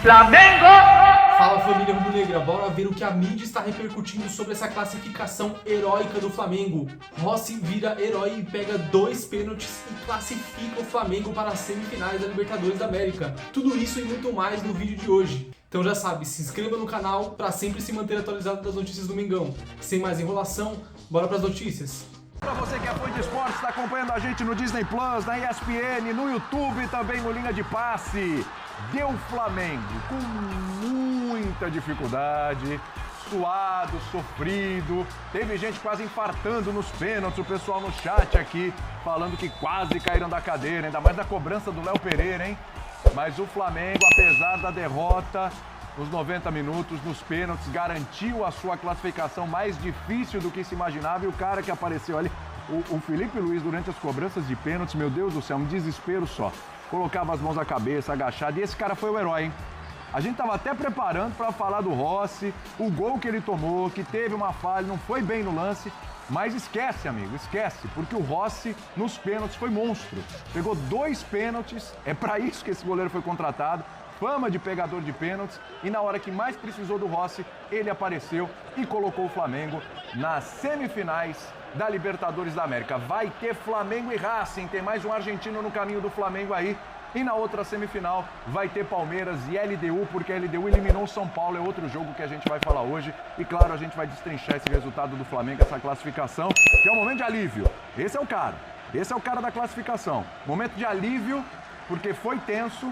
Flamengo! Fala, família rubro-negra, bora ver o que a mídia está repercutindo sobre essa classificação heróica do Flamengo. Rossi vira herói e pega 2 pênaltis e classifica o Flamengo para as semifinais da Libertadores da América. Tudo isso e muito mais no vídeo de hoje. Então já sabe, se inscreva no canal para sempre se manter atualizado das notícias do Mengão. Sem mais enrolação, bora para as notícias. Para você que é fã de esporte, está acompanhando a gente no Disney Plus, na ESPN, no YouTube e também no Linha de Passe. Deu Flamengo com muita dificuldade, suado, sofrido. Teve gente quase infartando nos pênaltis, o pessoal no chat aqui falando que quase caíram da cadeira, ainda mais da cobrança do Léo Pereira, hein? Mas o Flamengo, apesar da derrota, nos 90 minutos, nos pênaltis, garantiu a sua classificação mais difícil do que se imaginava. E o cara que apareceu ali, o Felipe Luiz, durante as cobranças de pênaltis, meu Deus do céu, um desespero só. Colocava as mãos na cabeça, agachado, e esse cara foi o herói, hein? A gente tava até preparando para falar do Rossi, o gol que ele tomou, que teve uma falha, não foi bem no lance, mas esquece, amigo, esquece, porque o Rossi nos pênaltis foi monstro. Pegou 2 pênaltis, é para isso que esse goleiro foi contratado, fama de pegador de pênaltis, e na hora que mais precisou do Rossi, ele apareceu e colocou o Flamengo nas semifinais da Libertadores da América. Vai ter Flamengo e Racing, tem mais um argentino no caminho do Flamengo aí. E na outra semifinal vai ter Palmeiras e LDU, porque a LDU eliminou o São Paulo, é outro jogo que a gente vai falar hoje. E claro, a gente vai destrinchar esse resultado do Flamengo, essa classificação, que é um momento de alívio. Esse é o cara da classificação. Momento de alívio, porque foi tenso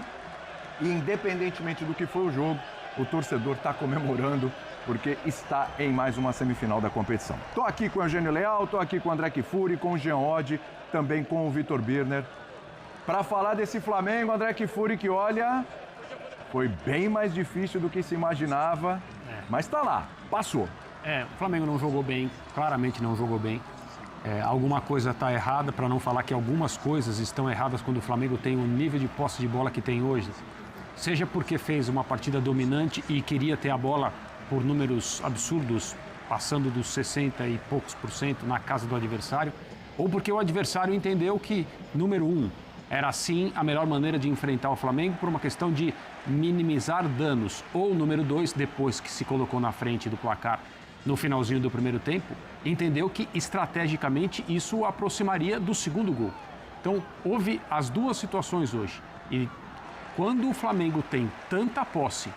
e independentemente do que foi o jogo, o torcedor está comemorando, porque está em mais uma semifinal da competição. Tô aqui com o Eugênio Leal, tô aqui com o André Kfouri, com o Jean Oddi, também com o Vitor Birner, para falar desse Flamengo, André Kfouri, que olha, foi bem mais difícil do que se imaginava, mas tá lá, passou. O Flamengo não jogou bem, claramente não jogou bem. Alguma coisa está errada, para não falar que algumas coisas estão erradas quando o Flamengo tem o nível de posse de bola que tem hoje. Seja porque fez uma partida dominante e queria ter a bola por números absurdos, passando dos 60 e poucos % na casa do adversário, ou porque o adversário entendeu que, número 1, era sim a melhor maneira de enfrentar o Flamengo por uma questão de minimizar danos, ou número 2, depois que se colocou na frente do placar no finalzinho do primeiro tempo, entendeu que estrategicamente isso o aproximaria do segundo gol. Então, houve as duas situações hoje. E quando o Flamengo tem tanta posse,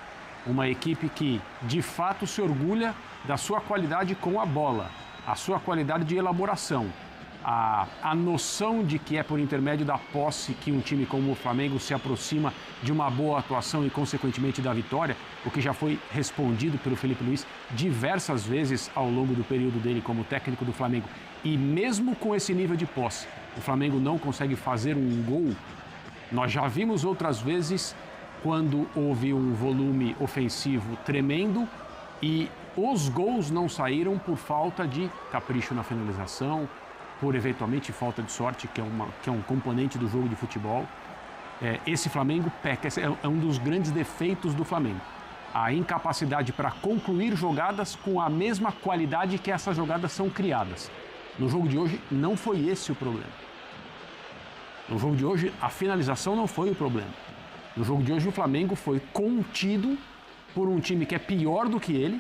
uma equipe que de fato se orgulha da sua qualidade com a bola, a sua qualidade de elaboração, a noção de que é por intermédio da posse que um time como o Flamengo se aproxima de uma boa atuação e consequentemente da vitória, o que já foi respondido pelo Felipe Luiz diversas vezes ao longo do período dele como técnico do Flamengo. E mesmo com esse nível de posse, o Flamengo não consegue fazer um gol. Nós já vimos outras vezes quando houve um volume ofensivo tremendo e os gols não saíram por falta de capricho na finalização, por eventualmente falta de sorte, que é um componente do jogo de futebol. Esse Flamengo peca, esse é um dos grandes defeitos do Flamengo. A incapacidade para concluir jogadas com a mesma qualidade que essas jogadas são criadas. No jogo de hoje não foi esse o problema. No jogo de hoje a finalização não foi o problema. No jogo de hoje o Flamengo foi contido por um time que é pior do que ele,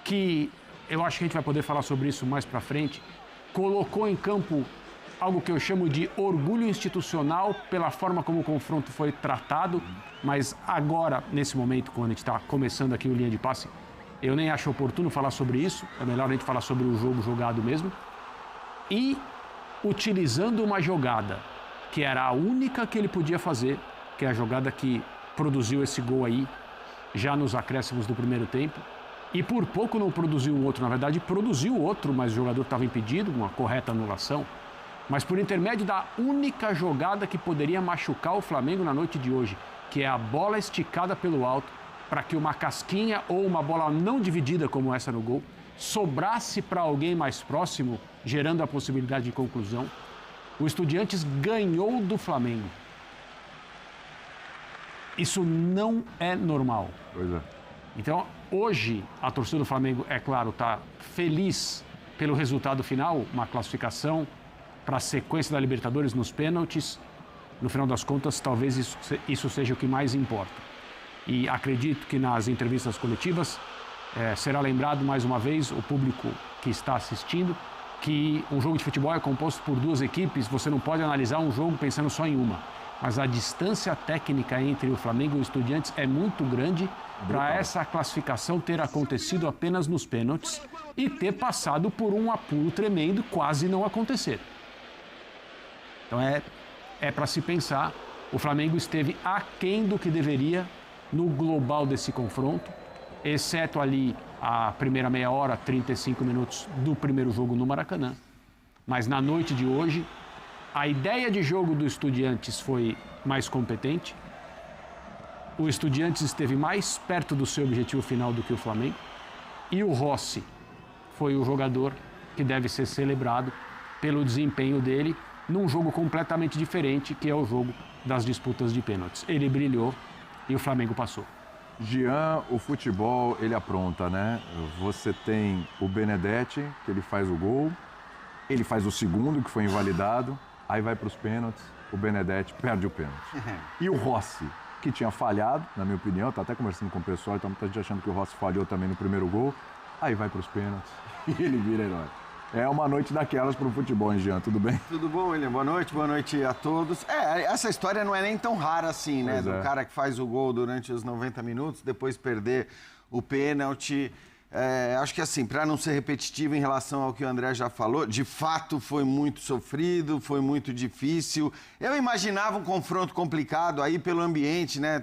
que eu acho que a gente vai poder falar sobre isso mais para frente, colocou em campo algo que eu chamo de orgulho institucional pela forma como o confronto foi tratado, mas agora, nesse momento, quando a gente está começando aqui o Linha de Passe, eu nem acho oportuno falar sobre isso, é melhor a gente falar sobre o jogo jogado mesmo, e utilizando uma jogada que era a única que ele podia fazer, que é a jogada que produziu esse gol aí, já nos acréscimos do primeiro tempo, e por pouco não produziu um outro, na verdade produziu outro, mas o jogador estava impedido, uma correta anulação, mas por intermédio da única jogada que poderia machucar o Flamengo na noite de hoje, que é a bola esticada pelo alto, para que uma casquinha ou uma bola não dividida como essa no gol, sobrasse para alguém mais próximo, gerando a possibilidade de conclusão. O Estudiantes ganhou do Flamengo. Isso não é normal. Pois é. Então, hoje, a torcida do Flamengo, é claro, está feliz pelo resultado final, uma classificação para a sequência da Libertadores nos pênaltis. No final das contas, talvez isso seja o que mais importa. e acredito que nas entrevistas coletivas será lembrado mais uma vez o público que está assistindo que um jogo de futebol é composto por duas equipes, você não pode analisar um jogo pensando só em uma. Mas a distância técnica entre o Flamengo e o Estudiantes é muito grande para essa classificação ter acontecido apenas nos pênaltis e ter passado por um apuro tremendo, quase não acontecer. Então é para se pensar, o Flamengo esteve aquém do que deveria no global desse confronto, exceto ali a primeira meia hora, 35 minutos do primeiro jogo no Maracanã. Mas na noite de hoje, a ideia de jogo do Estudiantes foi mais competente. O Estudiantes esteve mais perto do seu objetivo final do que o Flamengo. E o Rossi foi o jogador que deve ser celebrado pelo desempenho dele num jogo completamente diferente, que é o jogo das disputas de pênaltis. Ele brilhou e o Flamengo passou. Jean, o futebol, ele apronta, né? Você tem o Benedetti, que ele faz o gol, ele faz o segundo, que foi invalidado, aí vai para os pênaltis, o Benedetti perde o pênalti. E o Rossi, que tinha falhado, na minha opinião, tá até conversando com o pessoal, então muita gente achando que o Rossi falhou também no primeiro gol, aí vai para os pênaltis e ele vira herói. É uma noite daquelas para o futebol, hein, Jean? Tudo bem? Tudo bom, William? Boa noite a todos. Essa história não é nem tão rara assim, né? Do cara que faz o gol durante os 90 minutos, depois perder o pênalti. Acho que assim, para não ser repetitivo em relação ao que o André já falou, de fato foi muito sofrido, foi muito difícil. Eu imaginava um confronto complicado aí pelo ambiente, né?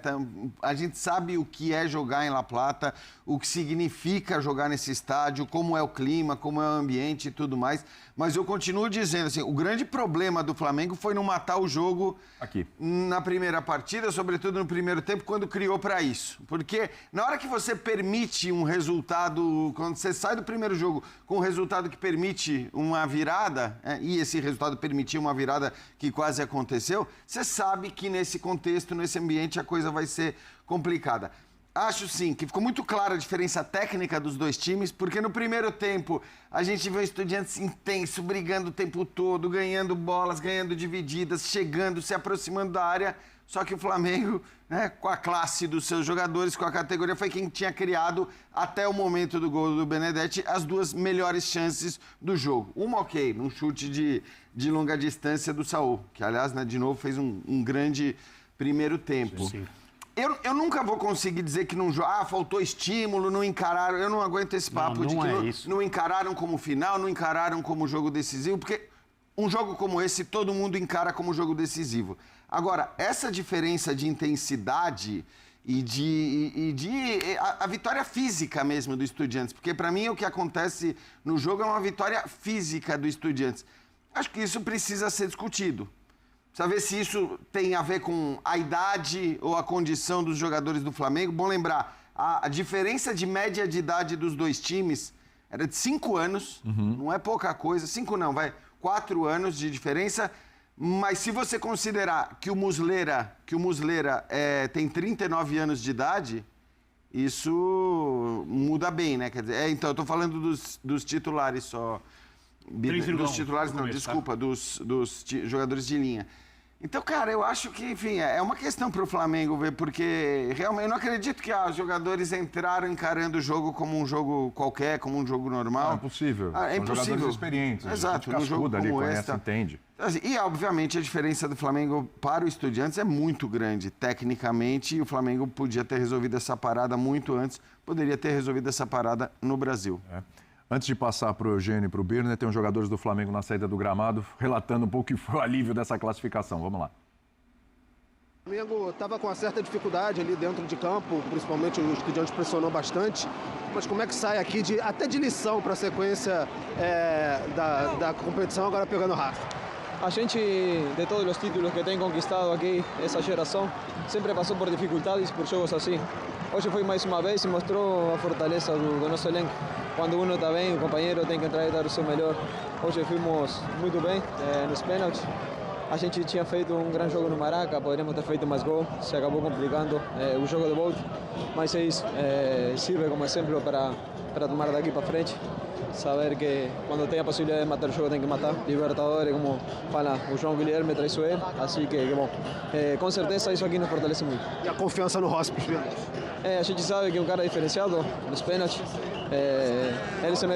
A gente sabe o que é jogar em La Plata, o que significa jogar nesse estádio, como é o clima, como é o ambiente e tudo mais. Mas eu continuo dizendo assim, o grande problema do Flamengo foi não matar o jogo aqui na primeira partida, sobretudo no primeiro tempo, quando criou para isso. Porque na hora que você permite um resultado, quando você sai do primeiro jogo com um resultado que permite uma virada, e esse resultado permitiu uma virada que quase aconteceu, você sabe que nesse contexto, nesse ambiente, a coisa vai ser complicada. Acho sim que ficou muito clara a diferença técnica dos dois times, porque no primeiro tempo a gente vê o Estudiantes intenso, brigando o tempo todo, ganhando bolas, ganhando divididas, chegando, se aproximando da área. Só que o Flamengo, né, com a classe dos seus jogadores, com a categoria, foi quem tinha criado, até o momento do gol do Benedetti, as duas melhores chances do jogo. Uma, ok, num chute de longa distância do Saul, que aliás, né, de novo, fez um grande primeiro tempo. Sim. Eu nunca vou conseguir dizer que não faltou estímulo, não encararam. Eu não aguento esse papo de que não encararam como final, não encararam como jogo decisivo, porque um jogo como esse todo mundo encara como jogo decisivo. Agora, essa diferença de intensidade e a vitória física mesmo do Estudiantes, porque para mim o que acontece no jogo é uma vitória física do Estudiantes. Acho que isso precisa ser discutido. Precisa ver se isso tem a ver com a idade ou a condição dos jogadores do Flamengo. Bom lembrar, a diferença de média de idade dos dois times era de 5 anos, não é pouca coisa, 4 anos de diferença, mas se você considerar que o Muslera tem 39 anos de idade, isso muda bem, né? Quer dizer, então eu tô falando dos titulares só. Dos titulares, não, desculpa, dos jogadores de linha. Então, cara, eu acho que, enfim, é uma questão para o Flamengo ver, porque realmente eu não acredito que os jogadores entraram encarando o jogo como um jogo qualquer, como um jogo normal. Não é possível. É impossível. São jogadores experientes. Exato, no jogo ali, como esse, entende. E, obviamente, a diferença do Flamengo para o Estudiantes é muito grande, tecnicamente, e o Flamengo podia ter resolvido essa parada muito antes, poderia ter resolvido essa parada no Brasil. Antes de passar para o Eugênio e para o Birner, tem os jogadores do Flamengo na saída do gramado, relatando um pouco o que foi o alívio dessa classificação. Vamos lá. O Flamengo estava com uma certa dificuldade ali dentro de campo, principalmente o Estudiantes pressionou bastante. Mas como é que sai aqui até de lição para a sequência da competição, agora pegando o Rafa? A gente, de todos os títulos que tem conquistado aqui, essa geração, sempre passou por dificuldades, por jogos assim. Hoje foi mais uma vez e mostrou a fortaleza do nosso elenco. Quando um está bem, o companheiro tem que entrar e dar o seu melhor. Hoje fomos muito bem nos pênaltis. A gente tinha feito um grande jogo no Maraca, poderíamos ter feito mais gol, se acabou complicando o jogo de volta. Mas é isso, sirve como exemplo para tomar daqui para frente. saber que quando tem a possibilidade de matar o jogo tem que matar. Libertadores, como fala o João Guilherme, traiçoeiro, assim que bom, com certeza isso aqui nos fortalece muito. E a confiança no Rossi para os pênaltis? A gente sabe que é um cara diferenciado nos pênaltis. Ele se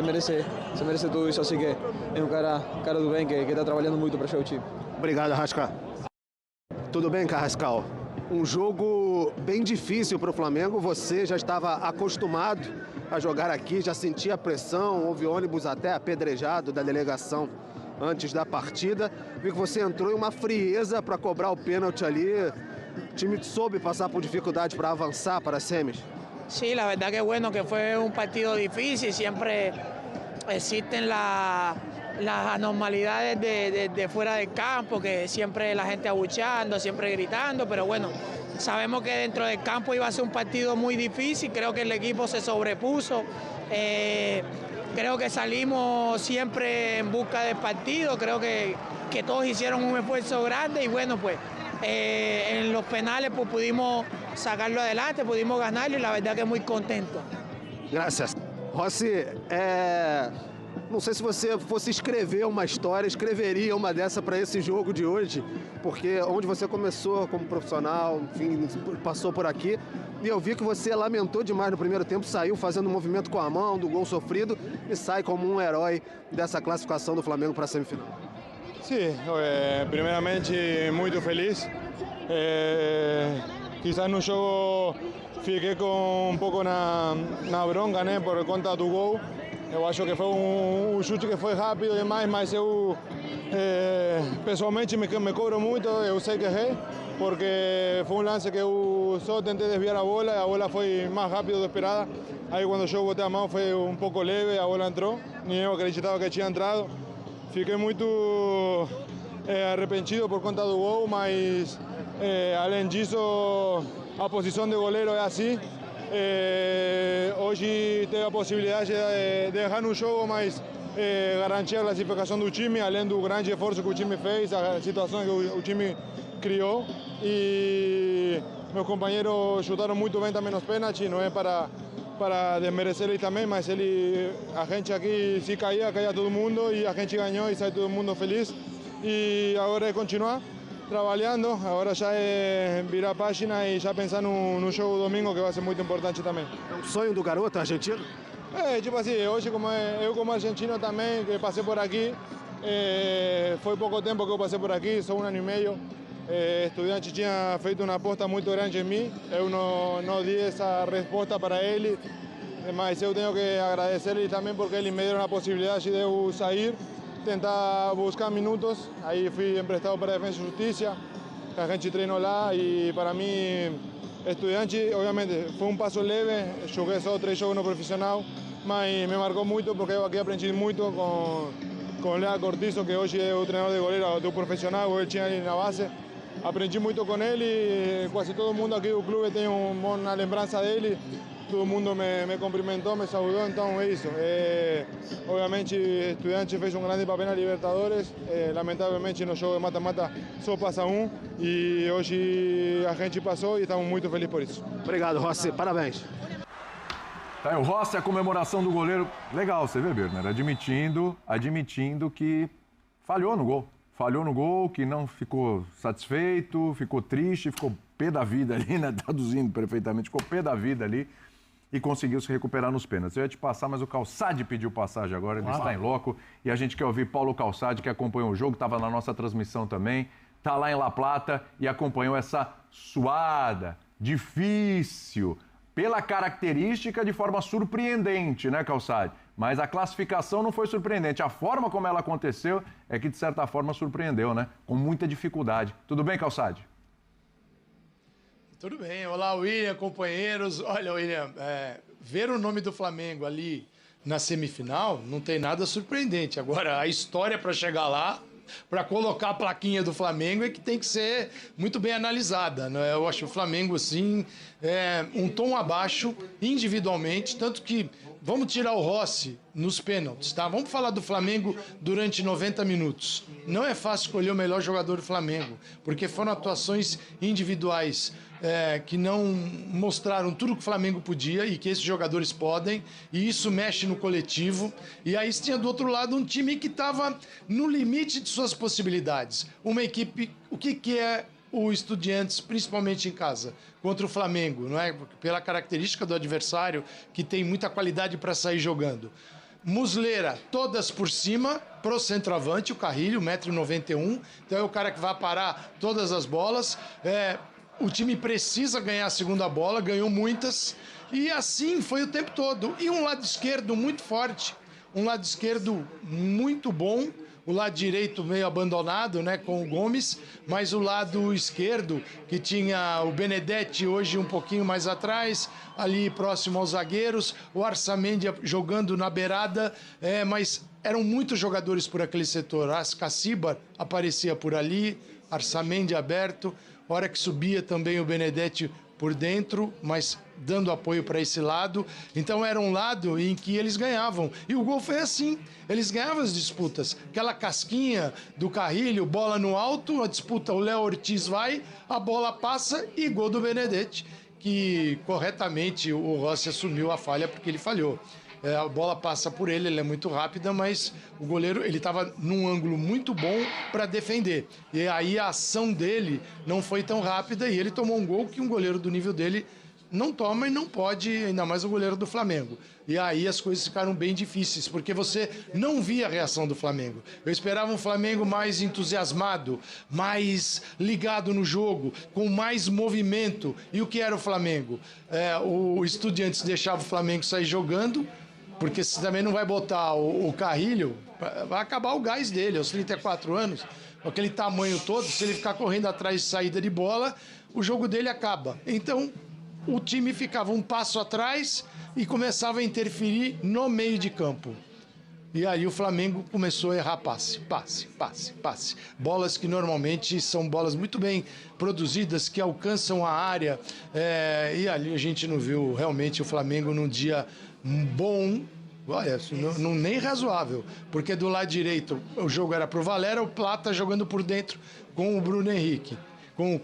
merece tudo isso, assim que é um cara do bem que está trabalhando muito para o time. Obrigado, Arrasca. Tudo bem, Carrascal? Um jogo bem difícil para o Flamengo. Você já estava acostumado a jogar aqui, já sentia a pressão, houve ônibus até apedrejado da delegação antes da partida. Vi que você entrou em uma frieza para cobrar o pênalti ali. O time soube passar por dificuldade para avançar para as semis. Sí, la verdad que bueno, que fue un partido difícil, siempre existen las anormalidades de fuera del campo, que siempre la gente abucheando, siempre gritando, pero bueno, sabemos que dentro del campo iba a ser un partido muy difícil, creo que el equipo se sobrepuso, creo que salimos siempre en busca del partido, creo que todos hicieron un esfuerzo grande y bueno, pues en los penales pues pudimos sacarlo adelante, pudimos ganarlo y la verdad que muy contento. Graças. Rossi, não sei se você fosse escrever uma história, escreveria uma dessa para esse jogo de hoje, porque onde você começou como profissional, enfim, passou por aqui, e eu vi que você lamentou demais no primeiro tempo, saiu fazendo um movimento com a mão do gol sofrido e sai como um herói dessa classificação do Flamengo para a semifinal. Sim, primeiramente muito feliz. Quizás no jogo fiquei com um pouco na bronca, né, por conta do gol. Eu acho que foi um chute que foi rápido demais, mas eu pessoalmente me cobro muito, eu sei que errei, porque foi um lance que eu só tentei desviar a bola foi mais rápido do que esperada. Aí quando eu botei a mão foi um pouco leve, a bola entrou, nem eu acreditava que tinha entrado. Fiquei muito arrependido por conta do gol, mas além disso a posição de goleiro é assim. Hoje teve a possibilidade de errar no jogo, mas garantir a classificação do time, além do grande esforço que o time fez, a situação que o time criou. E meus companheiros chutaram muito bem também nos pênaltis, não é para desmerecer ele também, mas a gente aqui se caía todo mundo e a gente ganhou e sai todo mundo feliz. E agora é continuar trabalhando, agora já é virar a página e já pensar no jogo domingo, que vai ser muito importante também. É um sonho do garoto argentino? Tipo assim, hoje eu como argentino também, que passei por aqui, foi pouco tempo que eu passei por aqui, só 1 ano e meio. Estudiante tinha feito uma aposta muito grande em mim, eu não di essa resposta para ele, mas eu tenho que agradecer ele também porque ele me deu a possibilidade de eu sair, tentar buscar minutos. Aí fui emprestado para a Defensa e Justiça, que a gente treinou lá e para mim, Estudiante, obviamente, foi um passo leve, joguei só 3 jogos no profissional, mas me marcou muito porque eu aqui aprendi muito com o Lea Cortizo, que hoje é o treinador de goleiro do profissional, eu tinha ali na base. Aprendi muito com ele, quase todo mundo aqui do clube tem uma lembrança dele, todo mundo me cumprimentou, me saudou, então é isso. Obviamente, Estudiante fez um grande papel na Libertadores, lamentavelmente no jogo de mata-mata só passa um, e hoje a gente passou e estamos muito felizes por isso. Obrigado, Rossi, parabéns. Tá aí, o Rossi, a comemoração do goleiro, legal, você vê, Berner, admitindo que falhou no gol, que não ficou satisfeito, ficou triste, ficou pé da vida ali, né? Traduzindo perfeitamente, ficou pé da vida ali e conseguiu se recuperar nos pênaltis. Eu ia te passar, mas o Calçade pediu passagem agora, ele está em loco. E a gente quer ouvir Paulo Calçade, que acompanhou o jogo, estava na nossa transmissão também, está lá em La Plata e acompanhou essa suada, difícil, pela característica de forma surpreendente, né, Calçade? Mas a classificação não foi surpreendente. A forma como ela aconteceu é que, de certa forma, surpreendeu, né? Com muita dificuldade. Tudo bem, Calçade? Tudo bem. Olá, William, companheiros. Olha, William, ver o nome do Flamengo ali na semifinal não tem nada surpreendente. Agora, a história para chegar lá, para colocar a plaquinha do Flamengo, é que tem que ser muito bem analisada, né? Eu acho que o Flamengo, sim, um tom abaixo individualmente, tanto que vamos tirar o Rossi nos pênaltis, tá? Vamos falar do Flamengo durante 90 minutos. Não é fácil escolher o melhor jogador do Flamengo, porque foram atuações individuais que não mostraram tudo que o Flamengo podia e que esses jogadores podem, e isso mexe no coletivo. E aí tinha do outro lado um time que estava no limite de suas possibilidades. Uma equipe, o que é o Estudiantes, principalmente em casa, contra o Flamengo, não é? Pela característica do adversário, que tem muita qualidade para sair jogando. Muslera, todas por cima, pro centroavante, o Carrilho, 1,91 m, então é o cara que vai parar todas as bolas. O time precisa ganhar a segunda bola, ganhou muitas, e assim foi o tempo todo. E um lado esquerdo muito forte, um lado esquerdo muito bom, o lado direito meio abandonado, né, com o Gomes, mas o lado esquerdo, que tinha o Benedetti hoje um pouquinho mais atrás, ali próximo aos zagueiros, o Arsamendi jogando na beirada, mas eram muitos jogadores por aquele setor. Ascaciba aparecia por ali, Arsamendi aberto, hora que subia também o Benedetti por dentro, mas dando apoio para esse lado. Então era um lado em que eles ganhavam. E o gol foi assim, eles ganhavam as disputas. Aquela casquinha do Carrilho, bola no alto, a disputa, o Léo Ortiz vai, a bola passa e gol do Benedetti, que corretamente o Rossi assumiu a falha porque ele falhou. A bola passa por ele, ele é muito rápida, mas o goleiro ele estava num ângulo muito bom para defender. E aí a ação dele não foi tão rápida e ele tomou um gol que um goleiro do nível dele não toma e não pode, ainda mais o goleiro do Flamengo. E aí as coisas ficaram bem difíceis, porque você não via a reação do Flamengo. Eu esperava um Flamengo mais entusiasmado, mais ligado no jogo, com mais movimento. E o que era o Flamengo? O Estudiantes deixava o Flamengo sair jogando, porque você também não vai botar o Carrilho, vai acabar o gás dele, aos 34 anos, com aquele tamanho todo, se ele ficar correndo atrás de saída de bola, o jogo dele acaba. Então, o time ficava um passo atrás e começava a interferir no meio de campo. E aí o Flamengo começou a errar passe. Bolas que normalmente são bolas muito bem produzidas, que alcançam a área. E ali a gente não viu realmente o Flamengo num dia bom, olha, nem razoável, porque do lado direito o jogo era pro Valera, o Plata jogando por dentro com o Bruno Henrique, com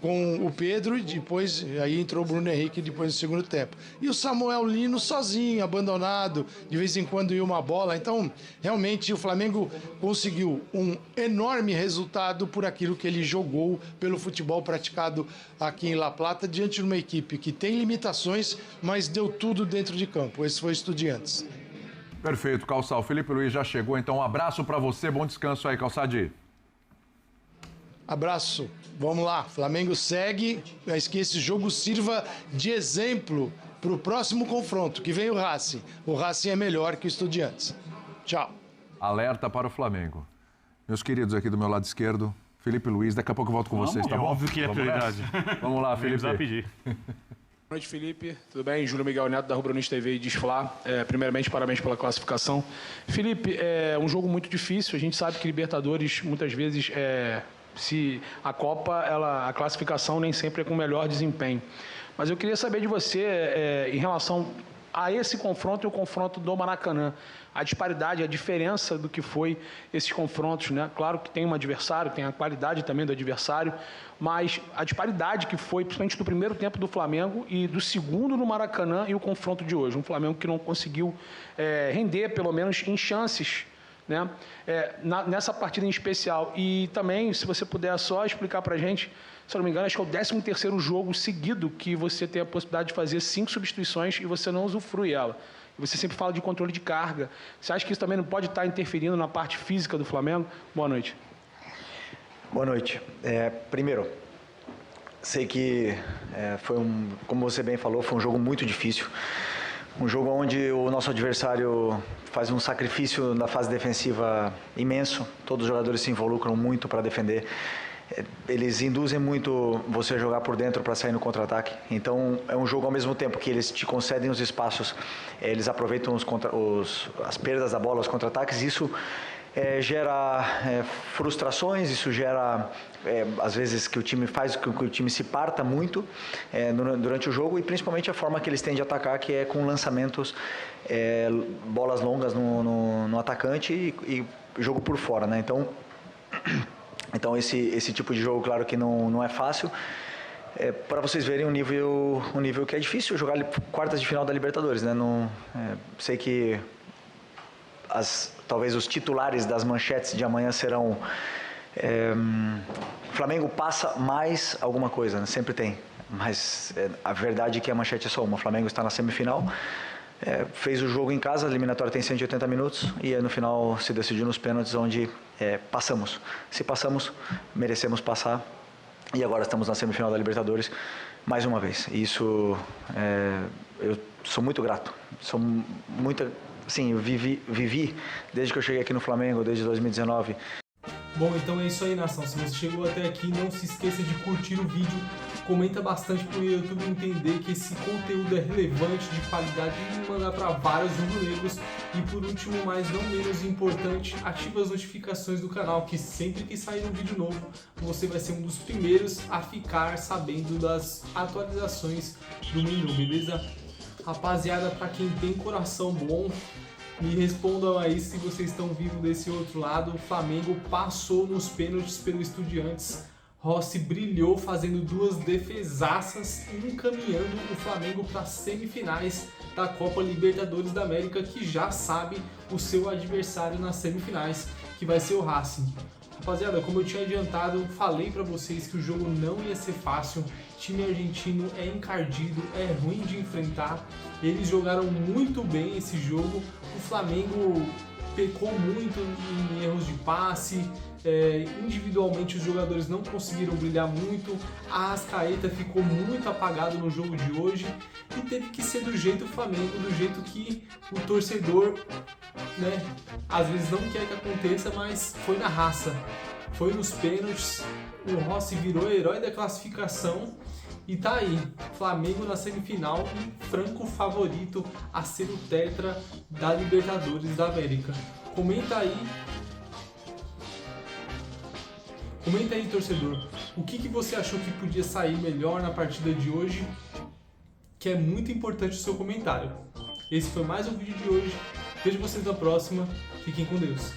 o Pedro, e depois aí entrou o Bruno Henrique depois no segundo tempo. E o Samuel Lino sozinho, abandonado, de vez em quando ia uma bola. Então, realmente, o Flamengo conseguiu um enorme resultado por aquilo que ele jogou, pelo futebol praticado aqui em La Plata, diante de uma equipe que tem limitações, mas deu tudo dentro de campo. Esse foi o Estudiantes. Perfeito, Calçado. O Felipe Luiz já chegou, então um abraço para você, bom descanso aí, Calçade. Abraço. Vamos lá, Flamengo segue, mas que esse jogo sirva de exemplo para o próximo confronto, que vem o Racing. O Racing é melhor que o Estudiantes. Tchau. Alerta para o Flamengo. Meus queridos aqui do meu lado esquerdo, Felipe Luiz, daqui a pouco eu volto com vocês, tá bom? Óbvio que é prioridade. Vamos lá, Felipe. Não pedir. Boa noite, Felipe. Tudo bem? Júlio Miguel Neto, da Rubro Nisso TV e Desflá. Primeiramente, parabéns pela classificação. Felipe, é um jogo muito difícil. A gente sabe que Libertadores, muitas vezes, se a Copa, a classificação nem sempre é com o melhor desempenho. Mas eu queria saber de você, em relação a esse confronto e o confronto do Maracanã, a disparidade, a diferença do que foi esses confrontos, né? Claro que tem um adversário, tem a qualidade também do adversário, mas a disparidade que foi, principalmente do primeiro tempo do Flamengo e do segundo no Maracanã e o confronto de hoje. Um Flamengo que não conseguiu render, pelo menos em chances, né? Nessa partida em especial. E também, se você puder só explicar para a gente, se eu não me engano, acho que é o 13º jogo seguido que você tem a possibilidade de fazer 5 substituições e você não usufrui ela. Você sempre fala de controle de carga. Você acha que isso também não pode estar interferindo na parte física do Flamengo? Boa noite. Boa noite. Primeiro, sei que como você bem falou, foi um jogo muito difícil. Um jogo onde o nosso adversário faz um sacrifício na fase defensiva imenso. Todos os jogadores se involucram muito para defender. Eles induzem muito você a jogar por dentro para sair no contra-ataque. Então, é um jogo ao mesmo tempo que eles te concedem os espaços, eles aproveitam as perdas da bola, os contra-ataques. Isso gera frustrações, isso gera, às vezes, que o time faz com que o time se parta muito durante o jogo, e principalmente a forma que eles têm de atacar, que é com lançamentos, bolas longas no atacante e jogo por fora, né? Então esse tipo de jogo, claro que não é fácil. Para vocês verem o nível que é difícil jogar quartas de final da Libertadores, né? Sei que talvez os titulares das manchetes de amanhã serão Flamengo passa mais alguma coisa, né? Sempre tem, mas a verdade é que a manchete é só uma. O Flamengo está na semifinal, fez o jogo em casa, a eliminatória tem 180 minutos e no final se decidiu nos pênaltis, onde passamos. Se passamos, merecemos passar, e agora estamos na semifinal da Libertadores mais uma vez. E isso, eu sou muito grato, sim, eu vivi desde que eu cheguei aqui no Flamengo, desde 2019. Bom, então é isso aí, nação. Se você chegou até aqui, não se esqueça de curtir o vídeo, comenta bastante para o YouTube entender que esse conteúdo é relevante, de qualidade, e mandar para vários rubro-negros. E por último, mas não menos importante, ativa as notificações do canal, que sempre que sair um vídeo novo, você vai ser um dos primeiros a ficar sabendo das atualizações do menu, beleza? Rapaziada, para quem tem coração bom, me respondam aí se vocês estão vivos desse outro lado. O Flamengo passou nos pênaltis pelo Estudiantes. Rossi brilhou fazendo 2 defesaças, encaminhando o Flamengo para as semifinais da Copa Libertadores da América, que já sabe o seu adversário nas semifinais, que vai ser o Racing. Rapaziada, como eu tinha adiantado, falei para vocês que o jogo não ia ser fácil. O time argentino é encardido, é ruim de enfrentar. Eles jogaram muito bem esse jogo. O Flamengo pecou muito em erros de passe. Individualmente os jogadores não conseguiram brilhar muito. A Arrascaeta ficou muito apagado no jogo de hoje. E teve que ser do jeito Flamengo, do jeito que o torcedor, né, às vezes não quer que aconteça, mas foi na raça. Foi nos pênaltis, o Rossi virou herói da classificação e tá aí, Flamengo na semifinal e franco favorito a ser o tetra da Libertadores da América. Comenta aí, torcedor, o que você achou que podia sair melhor na partida de hoje, que é muito importante o seu comentário. Esse foi mais um vídeo de hoje, vejo vocês na próxima, fiquem com Deus.